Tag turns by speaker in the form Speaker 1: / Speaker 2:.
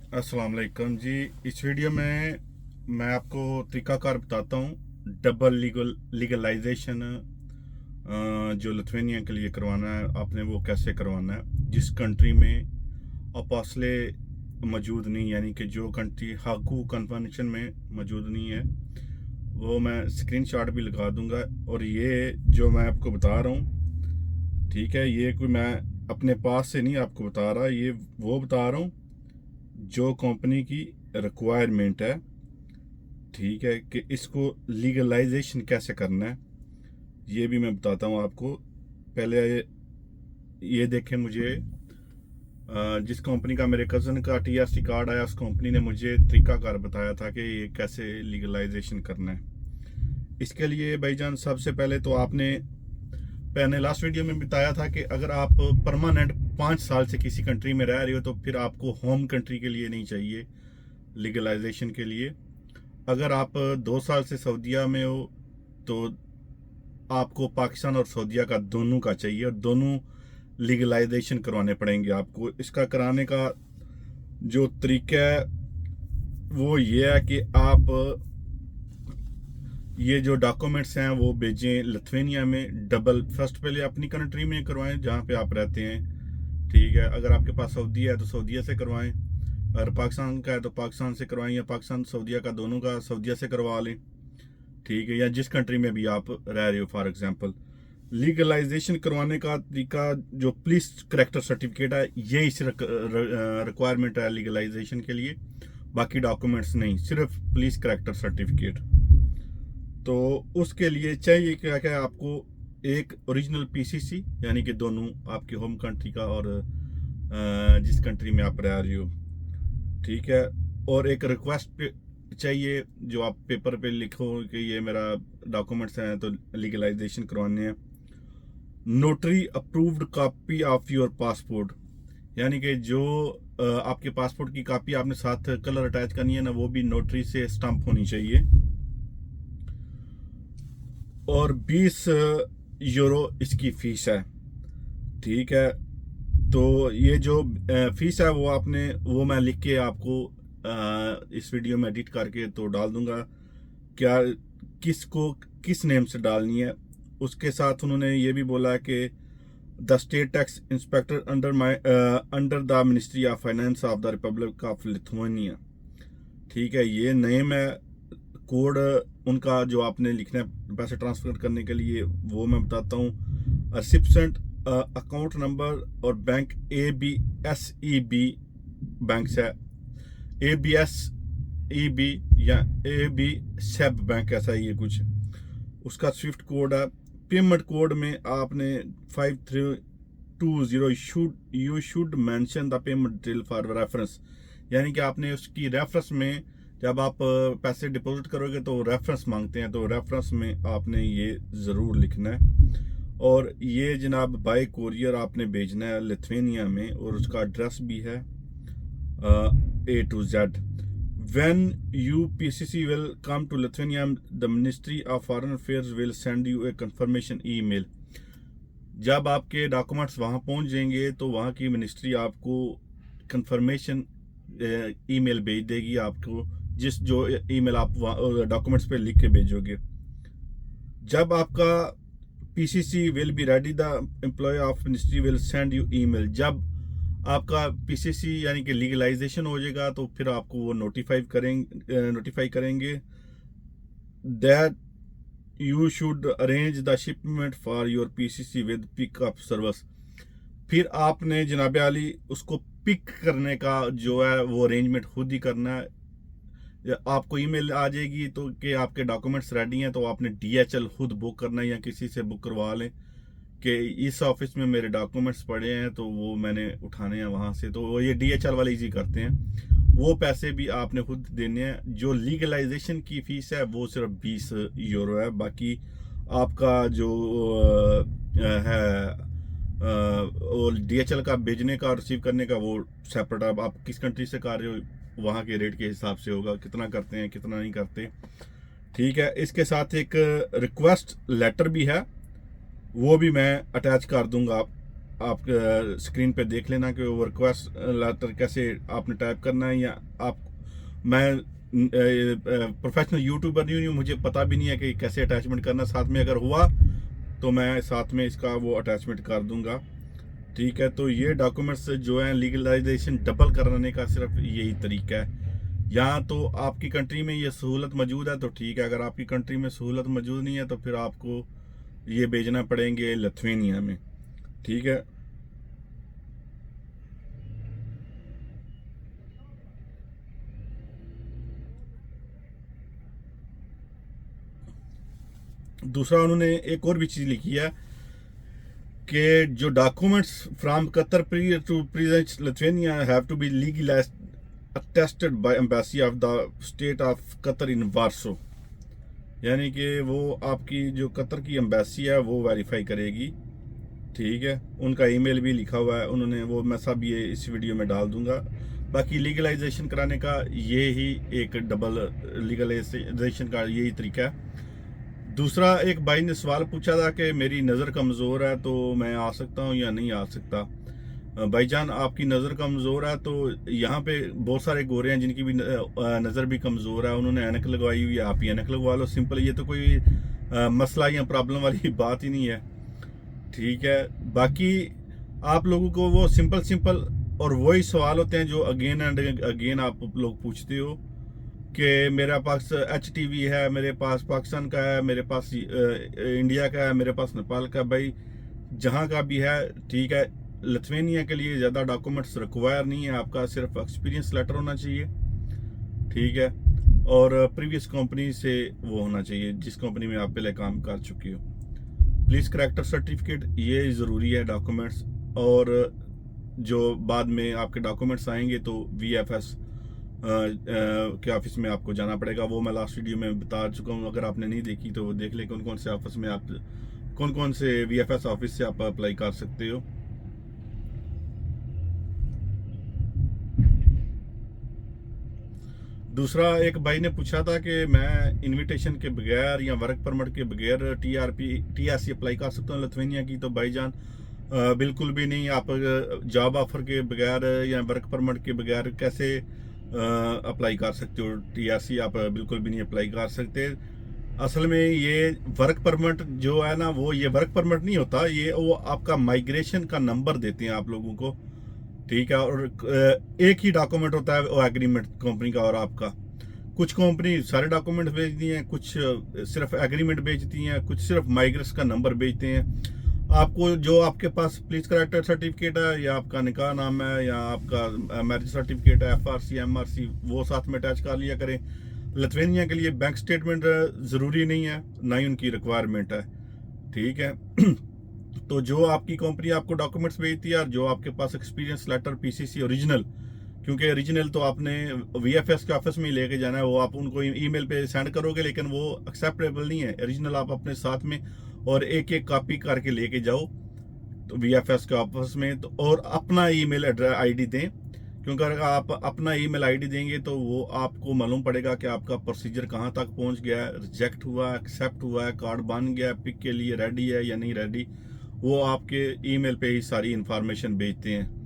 Speaker 1: अस्सलाम वालेकुम जी। इस वीडियो में मैं आपको तरीकाकार बताता हूँ डबल लीगलाइजेशन जो लिथुआनिया के लिए करवाना है आपने, वो कैसे करवाना है जिस कंट्री में अपासले मौजूद नहीं, यानी कि जो कंट्री हाकू कन्वेंशन में मौजूद नहीं है। वो मैं स्क्रीनशॉट भी लगा दूंगा। और ये जो मैं आपको बता रहा हूँ, ठीक है, ये कोई मैं अपने पास से नहीं आपको बता रहा, ये वो बता रहा हूँ जो कंपनी की रिक्वायरमेंट है। ठीक है, कि इसको लीगलाइजेशन कैसे करना है ये भी मैं बताता हूँ आपको। पहले ये देखें, मुझे जिस कंपनी का मेरे कज़न का टीआरसी कार्ड आया, उस कंपनी ने मुझे तरीकाकार बताया था कि ये कैसे लीगलाइजेशन करना है। इसके लिए भाईजान सबसे पहले तो आपने, मैंने लास्ट वीडियो में बताया था कि अगर आप परमानेंट 5 साल से किसी कंट्री में रह रहे हो तो फिर आपको होम कंट्री के लिए नहीं चाहिए लीगलाइजेशन के लिए। अगर आप 2 साल से सऊदीया में हो तो आपको पाकिस्तान और सऊदीया का दोनों का चाहिए, और दोनों लीगलाइजेशन करवाने पड़ेंगे आपको। इसका कराने का जो तरीका है वो ये है कि आप ये जो डॉक्यूमेंट्स हैं वो भेजें लिथुआनिया में। डबल फर्स्ट पहले अपनी कंट्री में करवाएं जहाँ पे आप रहते हैं, ठीक है। अगर आपके पास सऊदीया है तो सऊदीया से करवाएं, अगर पाकिस्तान का है तो पाकिस्तान से करवाएं, या पाकिस्तान सऊदीया का दोनों का सऊदीया से करवा लें, ठीक है। या जिस कंट्री में भी आप रह रहे हो, फॉर एग्जांपल लीगलाइजेशन करवाने का तरीका जो पुलिस करेक्टर सर्टिफिकेट है, ये इस रिक्वायरमेंट है लीगलाइजेशन के लिए। बाकी डॉक्यूमेंट्स नहीं, सिर्फ पुलिस करेक्टर सर्टिफिकेट। तो उसके लिए चाहिए क्या क्या आपको, एक ओरिजिनल पीसीसी, यानी कि दोनों आपके होम कंट्री का और जिस कंट्री में आप रह रहे हो, ठीक है। और एक रिक्वेस्ट चाहिए जो आप पेपर पे लिखो कि ये मेरा डॉक्यूमेंट्स हैं तो लीगलाइजेशन करवाने हैं। Notary approved copy of your passport, यानी कि जो आपके पासपोर्ट की कॉपी आपने साथ कलर अटैच करनी है ना, वो भी नोटरी से स्टैंप होनी चाहिए। और 20 यूरो इसकी फीस है, ठीक है। तो ये जो फीस है वो मैं लिख के आपको इस वीडियो में एडिट करके तो डाल दूंगा, क्या किसको किस नेम से डालनी है। उसके साथ उन्होंने ये भी बोला है कि the state tax inspector under the ministry of finance of the Republic of Lithuania, ठीक है। ये नेम है। कोड उनका जो आपने लिखना है पैसे ट्रांसफर करने के लिए, वो मैं बताता हूँ। रिसिप्सेंट अकाउंट नंबर और बैंक ABSEB बैंक से, ABSEB या AB SEB बैंक, ऐसा ही है कुछ। उसका स्विफ्ट कोड है। पेमेंट कोड में आपने 5320 you should mention the payment detail for reference, यानी कि आपने उसकी रेफरेंस में, जब आप पैसे डिपॉजिट करोगे तो रेफरेंस मांगते हैं, तो रेफरेंस में आपने ये ज़रूर लिखना है। और ये जनाब बाय कोरियर आपने भेजना है लिथुआनिया में, और उसका एड्रेस भी है A to Z। When you PCC will come to Lithuania, the Ministry of Foreign Affairs will send you a confirmation email। जब आपके डॉक्यूमेंट्स वहाँ पहुँच जाएंगे तो वहाँ की मिनिस्ट्री आपको कंफर्मेशन ईमेल भेज देगी आपको, जिस जो ईमेल आप डॉक्यूमेंट्स पे लिख के भेजोगे। जब आपका PCC will be ready, the employ of ministry will send you email. जब आपका पीसीसी यानी कि लीगलाइजेशन हो जाएगा तो फिर आपको वो नोटिफाई करेंगे that you should arrange the shipment for your PCC with pickup service. फिर आपने जनाब आली उसको पिक करने का जो है वो अरेंजमेंट खुद ही करना है। आपको ईमेल आ जाएगी तो कि आपके डॉक्यूमेंट्स रेडी हैं, तो आपने डीएचएल खुद बुक करना है या किसी से बुक करवा लें कि इस ऑफिस में मेरे डॉक्यूमेंट्स पड़े हैं तो वो मैंने उठाने हैं वहाँ से। तो ये डीएचएल वाले इजी करते हैं। वो पैसे भी आपने खुद देने हैं। जो लीगलाइजेशन की फीस है वो सिर्फ 20 यूरो है। बाकी आपका जो है और डीएचएल का भेजने का रिसीव करने का वो सेपरेट, अब आप किस कंट्री से कर रहे हो वहाँ के रेट के हिसाब से होगा, कितना करते हैं कितना नहीं करते, ठीक है। इसके साथ एक रिक्वेस्ट लेटर भी है, वो भी मैं अटैच कर दूंगा आप स्क्रीन पे देख लेना कि वो रिक्वेस्ट लेटर कैसे आपने टाइप करना है। या आप मैं प्रोफेशनल यूट्यूबर नहीं हूँ, मुझे पता भी नहीं है कि कैसे अटैचमेंट करना। साथ में अगर हुआ तो मैं साथ में इसका वो अटैचमेंट कर दूंगा। ठीक है, तो ये डॉक्यूमेंट्स जो है लीगलाइजेशन डबल कराने का सिर्फ यही तरीका है। यहाँ तो आपकी कंट्री में ये सहूलत मौजूद है तो ठीक है, अगर आपकी कंट्री में सहूलत मौजूद नहीं है तो फिर आपको ये भेजना पड़ेंगे लिथुआनिया में। ठीक है, दूसरा उन्होंने एक और भी चीज़ लिखी है कि जो documents from Qatar to present Lithuania have to be legally attested by embassy of the state of Qatar in Warsaw. यानी कि वो आपकी जो कतर की एम्बेसी है वो वेरीफाई करेगी। ठीक है, उनका ईमेल भी लिखा हुआ है उन्होंने, वो मैं सब ये इस वीडियो में डाल दूंगा। बाकी लीगलाइजेशन कराने का ये ही एक डबल लीगलाइजेशन का यही तरीका है। दूसरा, एक भाई ने सवाल पूछा था कि मेरी नज़र कमज़ोर है तो मैं आ सकता हूँ या नहीं आ सकता। भाईजान, आपकी नज़र कमज़ोर है तो यहाँ पे बहुत सारे गोरे हैं जिनकी भी नज़र भी कमज़ोर है, उन्होंने ऐनक लगवाई हुई है, आप ही ऐनक लगवा लो, सिंपल। ये तो कोई मसला या प्रॉब्लम वाली बात ही नहीं है। ठीक है, बाकी आप लोगों को वो सिंपल और वही सवाल होते हैं जो अगेन एंड अगेन आप लोग पूछते हो कि मेरे पास HTV है, मेरे पास पाकिस्तान का है, मेरे पास इंडिया का है, मेरे पास नेपाल का। भाई जहाँ का भी है, ठीक है, लिथुआनिया के लिए ज़्यादा डॉक्यूमेंट्स रिक्वायर नहीं है, आपका सिर्फ एक्सपीरियंस लेटर होना चाहिए। ठीक है, और प्रीवियस कंपनी से वो होना चाहिए जिस कंपनी में आप पहले काम कर चुके हो। पुलिस करैक्टर सर्टिफिकेट ये ज़रूरी है डॉक्यूमेंट्स। और जो बाद में आपके डॉक्यूमेंट्स आएंगे तो VFS के ऑफिस में आपको जाना पड़ेगा, वो मैं लास्ट वीडियो में बता चुका हूँ। अगर आपने नहीं देखी तो वो देख लें कौन कौन से ऑफिस में आप कौन कौन से VFS ऑफिस से आप अप्लाई कर सकते हो। दूसरा, एक भाई ने पूछा था कि मैं इनविटेशन के बगैर या वर्क परमिट के बगैर TRC अप्लाई कर सकता हूँ लिथुआनिया की। तो भाईजान बिल्कुल भी नहीं। आप जॉब ऑफर के बगैर या वर्क परमिट के बगैर कैसे अप्लाई कर सकते हो TRC? आप बिल्कुल भी नहीं अप्लाई कर सकते। असल में ये वर्क परमिट जो है ना, वो ये वर्क परमिट नहीं होता, ये वो आपका माइग्रेशन का नंबर देते हैं आप लोगों को। ठीक है, और एक ही डॉक्यूमेंट होता है वो एग्रीमेंट कंपनी का और आपका। कुछ कंपनी सारे डॉक्यूमेंट भेजती हैं, कुछ सिर्फ एग्रीमेंट भेजती हैं, कुछ सिर्फ माइग्रेशन का नंबर भेजते हैं। आपको जो आपके पास पुलिस करैक्टर सर्टिफिकेट है या आपका निकाह नाम है या आपका मैरिज सर्टिफिकेट है, FRC MRC, वो साथ में अटैच कर लिया करें। लिथुआनिया के लिए बैंक स्टेटमेंट ज़रूरी नहीं है, ना ही उनकी रिक्वायरमेंट है। ठीक है तो जो आपकी कंपनी आपको डॉक्यूमेंट्स भेजती है और जो आपके पास एक्सपीरियंस लेटर PCC ओरिजिनल, क्योंकि ओरिजिनल तो आपने VFS के ऑफिस में ही लेके जाना है, वो आप उनको ईमेल पे सेंड करोगे लेकिन वो एक्सेप्टेबल नहीं है। ओरिजिनल आप अपने साथ में और एक एक कॉपी करके लेके जाओ तो VFS के ऑफिस में तो, और अपना ईमेल ID दें, क्योंकि अगर आप अपना ईमेल ID देंगे तो वो आपको मालूम पड़ेगा कि आपका प्रोसीजर कहाँ तक पहुँच गया है, रिजेक्ट हुआ है, एक्सेप्ट हुआ है, कार्ड बन गया है, पिक के लिए रेडी है या नहीं रेडी। वो आपके ईमेल पे ही सारी इंफॉर्मेशन भेजते हैं।